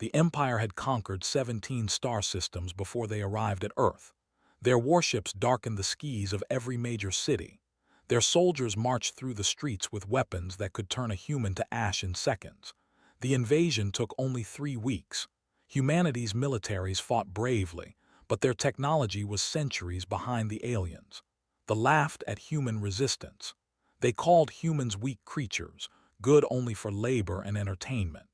The Empire had conquered 17 star systems before they arrived at Earth. Their warships darkened the skies of every major city. Their soldiers marched through the streets with weapons that could turn a human to ash in seconds. The invasion took only 3 weeks. Humanity's militaries fought bravely, but their technology was centuries behind the aliens. They laughed at human resistance. They called humans weak creatures, good only for labor and entertainment.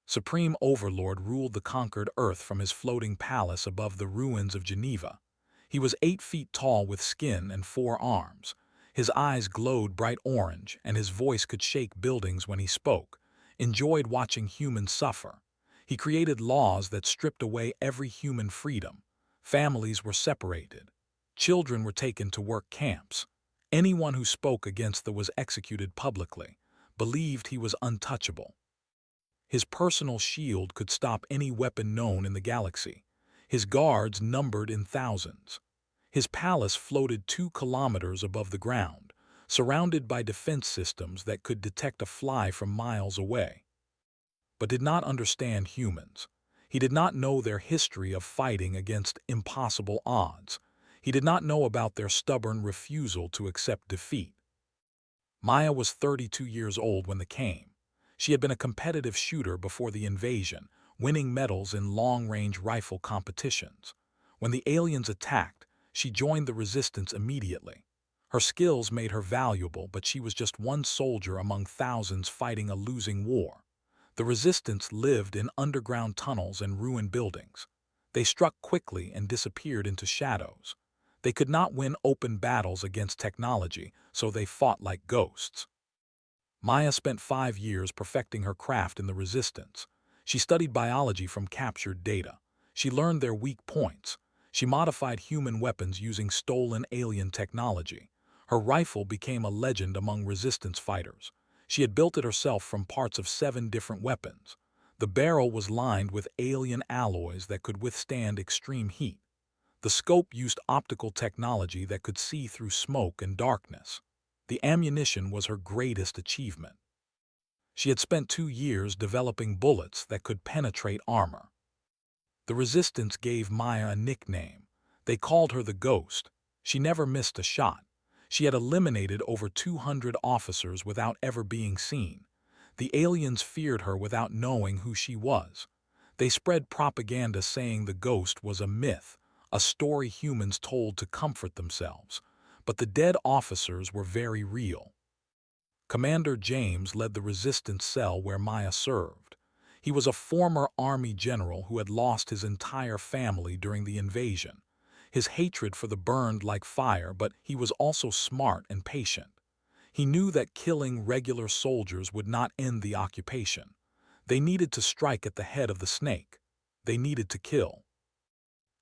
Supreme Overlord ruled the conquered Earth from his floating palace above the ruins of Geneva. He was 8 feet tall with skin and 4 arms. His eyes glowed bright orange, and his voice could shake buildings when he spoke. Enjoyed watching humans suffer. He created laws that stripped away every human freedom. Families were separated. Children were taken to work camps. Anyone who spoke against them was executed publicly. Believed he was untouchable. His personal shield could stop any weapon known in the galaxy. His guards numbered in thousands. His palace floated 2 kilometers above the ground, surrounded by defense systems that could detect a fly from miles away. But did not understand humans. He did not know their history of fighting against impossible odds. He did not know about their stubborn refusal to accept defeat. Maya was 32 years old when they came. She had been a competitive shooter before the invasion, winning medals in long-range rifle competitions. When the aliens attacked, she joined the resistance immediately. Her skills made her valuable, but she was just one soldier among thousands fighting a losing war. The resistance lived in underground tunnels and ruined buildings. They struck quickly and disappeared into shadows. They could not win open battles against technology, so they fought like ghosts. Maya spent 5 years perfecting her craft in the resistance. She studied biology from captured data. She learned their weak points. She modified human weapons using stolen alien technology. Her rifle became a legend among resistance fighters. She had built it herself from parts of 7 different weapons. The barrel was lined with alien alloys that could withstand extreme heat. The scope used optical technology that could see through smoke and darkness. The ammunition was her greatest achievement. She had spent 2 years developing bullets that could penetrate armor. The resistance gave Maya a nickname. They called her the Ghost. She never missed a shot. She had eliminated over 200 officers without ever being seen. The aliens feared her without knowing who she was. They spread propaganda saying the Ghost was a myth, a story humans told to comfort themselves. But the dead officers were very real. Commander James led the resistance cell where Maya served. He was a former army general who had lost his entire family during the invasion. His hatred for the burned like fire, but he was also smart and patient. He knew that killing regular soldiers would not end the occupation. They needed to strike at the head of the snake. They needed to kill.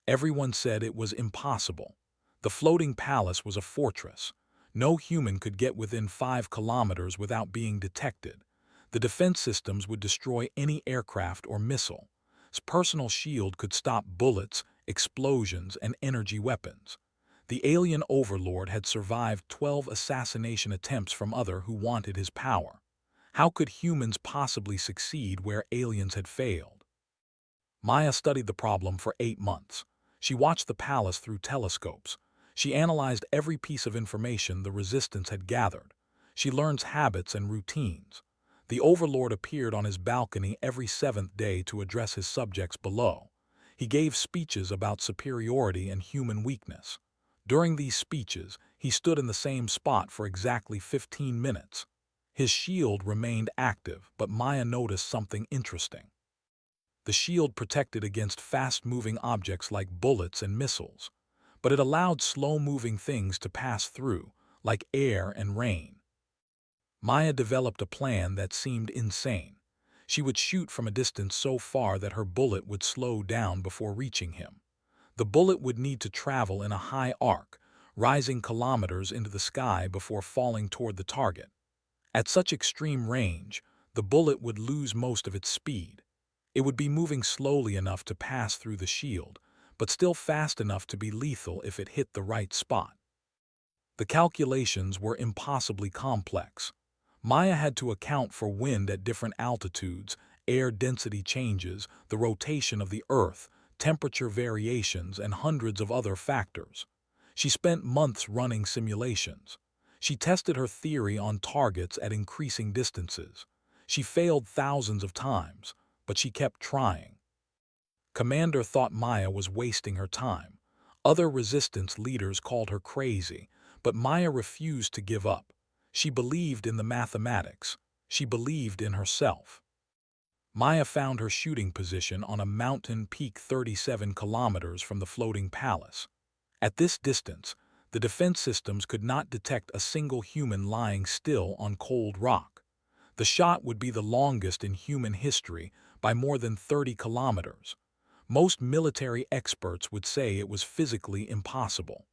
Everyone said it was impossible. The floating palace was a fortress. No human could get within 5 kilometers without being detected. The defense systems would destroy any aircraft or missile. His personal shield could stop bullets, explosions, and energy weapons. The alien overlord had survived 12 assassination attempts from others who wanted his power. How could humans possibly succeed where aliens had failed? Maya studied the problem for 8 months. She watched the palace through telescopes. She analyzed every piece of information the resistance had gathered. She learned habits and routines. The overlord appeared on his balcony every 7th day to address his subjects below. He gave speeches about superiority and human weakness. During these speeches, he stood in the same spot for exactly 15 minutes. His shield remained active, but Maya noticed something interesting. The shield protected against fast-moving objects like bullets and missiles, but it allowed slow-moving things to pass through, like air and rain. Maya developed a plan that seemed insane. She would shoot from a distance so far that her bullet would slow down before reaching him. The bullet would need to travel in a high arc, rising kilometers into the sky before falling toward the target. At such extreme range, the bullet would lose most of its speed. It would be moving slowly enough to pass through the shield, but still fast enough to be lethal if it hit the right spot. The calculations were impossibly complex. Maya had to account for wind at different altitudes, air density changes, the rotation of the Earth, temperature variations, and hundreds of other factors. She spent months running simulations. She tested her theory on targets at increasing distances. She failed thousands of times, but she kept trying. Commander thought Maya was wasting her time. Other resistance leaders called her crazy, but Maya refused to give up. She believed in the mathematics. She believed in herself. Maya found her shooting position on a mountain peak 37 kilometers from the floating palace. At this distance, the defense systems could not detect a single human lying still on cold rock. The shot would be the longest in human history by more than 30 kilometers. Most military experts would say it was physically impossible.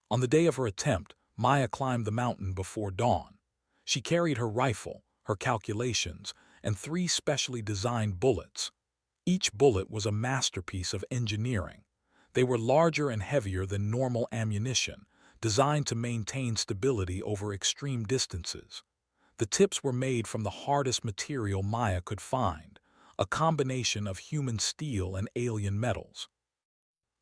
On the day of her attempt, Maya climbed the mountain before dawn. She carried her rifle, her calculations, and 3 specially designed bullets. Each bullet was a masterpiece of engineering. They were larger and heavier than normal ammunition, designed to maintain stability over extreme distances. The tips were made from the hardest material Maya could find, a combination of human steel and alien metals.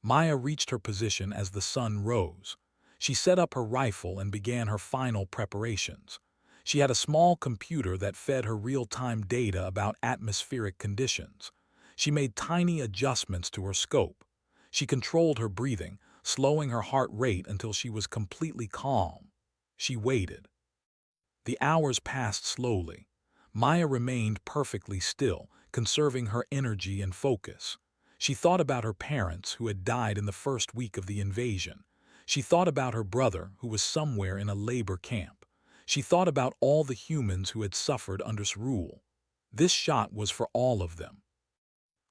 Maya reached her position as the sun rose. She set up her rifle and began her final preparations. She had a small computer that fed her real-time data about atmospheric conditions. She made tiny adjustments to her scope. She controlled her breathing, slowing her heart rate until she was completely calm. She waited. The hours passed slowly. Maya remained perfectly still, conserving her energy and focus. She thought about her parents, who had died in the first week of the invasion. She thought about her brother, who was somewhere in a labor camp. She thought about all the humans who had suffered under his rule. This shot was for all of them.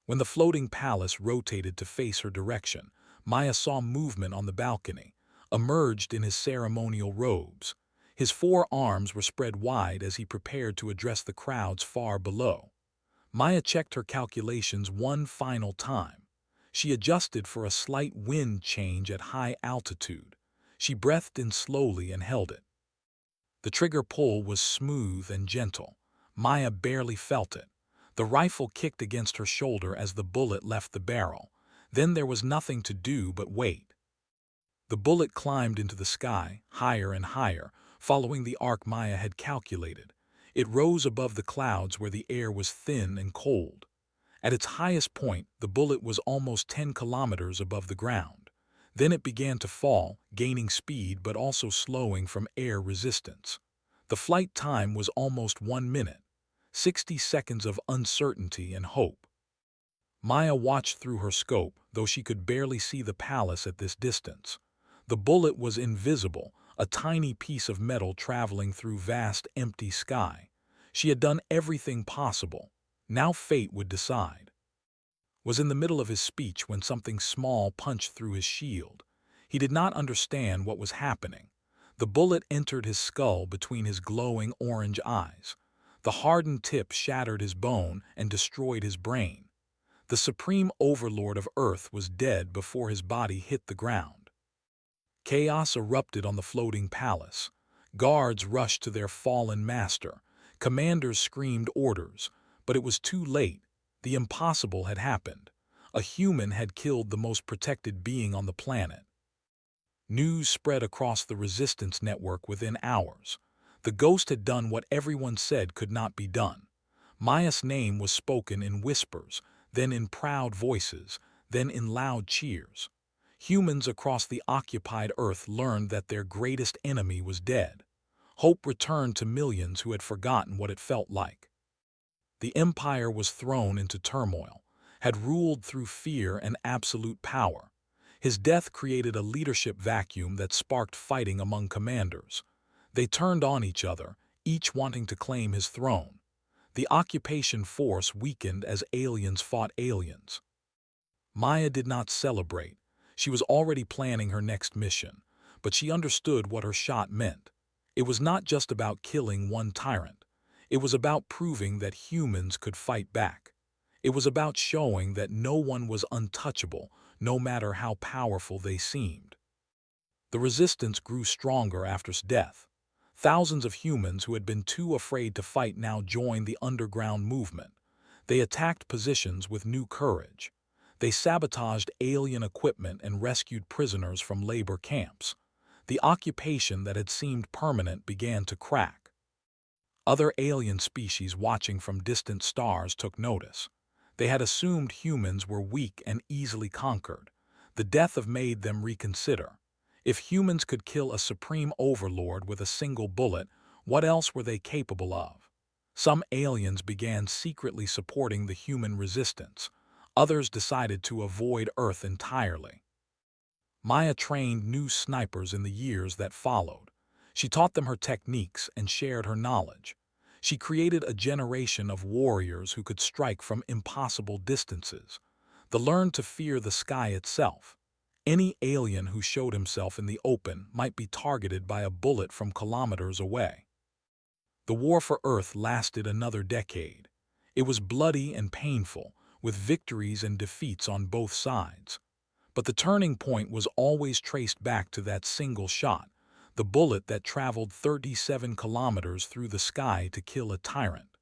When the floating palace rotated to face her direction, Maya saw movement on the balcony, emerged in his ceremonial robes. His 4 arms were spread wide as he prepared to address the crowds far below. Maya checked her calculations one final time. She adjusted for a slight wind change at high altitude. She breathed in slowly and held it. The trigger pull was smooth and gentle. Maya barely felt it. The rifle kicked against her shoulder as the bullet left the barrel. Then there was nothing to do but wait. The bullet climbed into the sky, higher and higher, following the arc Maya had calculated. It rose above the clouds where the air was thin and cold. At its highest point, the bullet was almost 10 kilometers above the ground. Then it began to fall, gaining speed but also slowing from air resistance. The flight time was almost 1 minute, 60 seconds of uncertainty and hope. Maya watched through her scope, though she could barely see the palace at this distance. The bullet was invisible, a tiny piece of metal traveling through vast, empty sky. She had done everything possible. Now fate would decide. Was in the middle of his speech when something small punched through his shield. He did not understand what was happening. The bullet entered his skull between his glowing orange eyes. The hardened tip shattered his bone and destroyed his brain. The supreme overlord of Earth was dead before his body hit the ground. Chaos erupted on the floating palace. Guards rushed to their fallen master. Commanders screamed orders, but it was too late. The impossible had happened. A human had killed the most protected being on the planet. News spread across the resistance network within hours. The ghost had done what everyone said could not be done. Maya's name was spoken in whispers, then in proud voices, then in loud cheers. Humans across the occupied Earth learned that their greatest enemy was dead. Hope returned to millions who had forgotten what it felt like. The empire was thrown into turmoil, had ruled through fear and absolute power. His death created a leadership vacuum that sparked fighting among commanders. They turned on each other, each wanting to claim his throne. The occupation force weakened as aliens fought aliens. Maya did not celebrate. She was already planning her next mission, but she understood what her shot meant. It was not just about killing one tyrant. It was about proving that humans could fight back. It was about showing that no one was untouchable, no matter how powerful they seemed. The resistance grew stronger after his death. Thousands of humans who had been too afraid to fight now joined the underground movement. They attacked positions with new courage. They sabotaged alien equipment and rescued prisoners from labor camps. The occupation that had seemed permanent began to crack. Other alien species watching from distant stars took notice. They had assumed humans were weak and easily conquered. The death of made them reconsider. If humans could kill a supreme overlord with a single bullet, what else were they capable of? Some aliens began secretly supporting the human resistance. Others decided to avoid Earth entirely. Maya trained new snipers in the years that followed. She taught them her techniques and shared her knowledge. She created a generation of warriors who could strike from impossible distances. They learned to fear the sky itself. Any alien who showed himself in the open might be targeted by a bullet from kilometers away. The war for Earth lasted another decade. It was bloody and painful, with victories and defeats on both sides. But the turning point was always traced back to that single shot, the bullet that traveled 37 kilometers through the sky to kill a tyrant.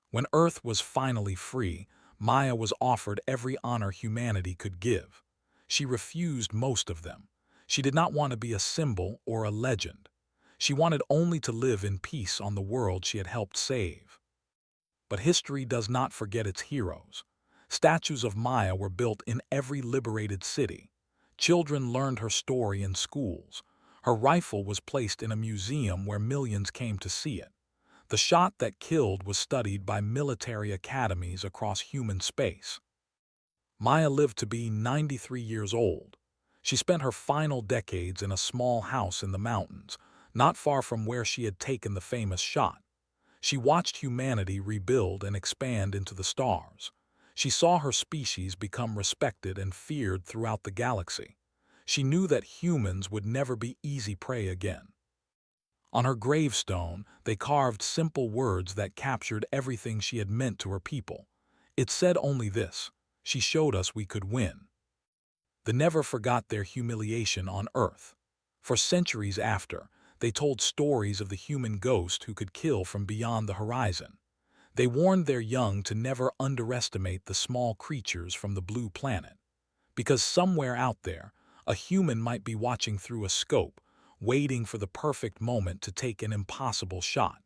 When Earth was finally free, Maya was offered every honor humanity could give. She refused most of them. She did not want to be a symbol or a legend. She wanted only to live in peace on the world she had helped save. But history does not forget its heroes. Statues of Maya were built in every liberated city. Children learned her story in schools. Her rifle was placed in a museum where millions came to see it. The shot that killed was studied by military academies across human space. Maya lived to be 93 years old. She spent her final decades in a small house in the mountains, not far from where she had taken the famous shot. She watched humanity rebuild and expand into the stars. She saw her species become respected and feared throughout the galaxy. She knew that humans would never be easy prey again. On her gravestone, they carved simple words that captured everything she had meant to her people. It said only this: she showed us we could win. They never forgot their humiliation on Earth. For centuries after, they told stories of the human ghost who could kill from beyond the horizon. They warned their young to never underestimate the small creatures from the blue planet. Because somewhere out there, a human might be watching through a scope, waiting for the perfect moment to take an impossible shot.